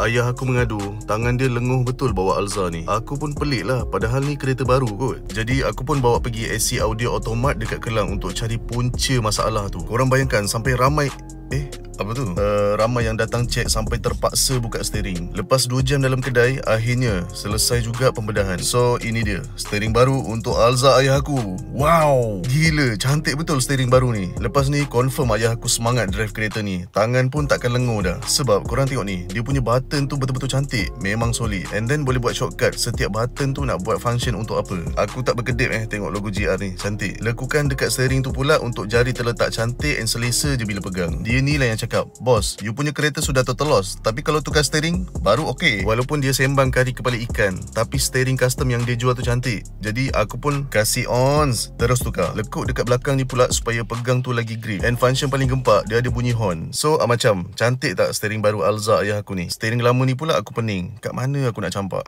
ayah aku mengadu tangan dia lenguh betul bawa Alza ni. Aku pun pelik lah, padahal ni kereta baru kot. Jadi aku pun bawa pergi SC Audio Automat dekat Kelang untuk cari punca masalah tu. Korang bayangkan sampai ramai apa tu? Ramai yang datang cek sampai terpaksa buka steering. Lepas 2 jam dalam kedai, akhirnya selesai juga pembedahan. So ini dia steering baru untuk Alza ayah aku. Wow, gila, cantik betul steering baru ni. Lepas ni confirm ayah aku semangat drive kereta ni. Tangan pun takkan lengur dah. Sebab korang tengok ni, dia punya button tu betul-betul cantik. Memang solid. And then boleh buat shortcut. Setiap button tu nak buat function untuk apa. Aku tak berkedip tengok logo GR ni. Cantik. Lekukan dekat steering tu pula untuk jari terletak cantik and selesa je bila pegang. Dia ni lah yang cakap, bos, you punya kereta sudah total loss, tapi kalau tukar steering baru okey. Walaupun dia sembang kari kepala ikan, tapi steering custom yang dia jual tu cantik. Jadi aku pun kasih ons, terus tukar. Lekuk dekat belakang ni pula supaya pegang tu lagi grip. And function paling gempak, dia ada bunyi horn. So macam cantik tak steering baru Alza ayah aku ni. Steering lama ni pula aku pening, kat mana aku nak campak.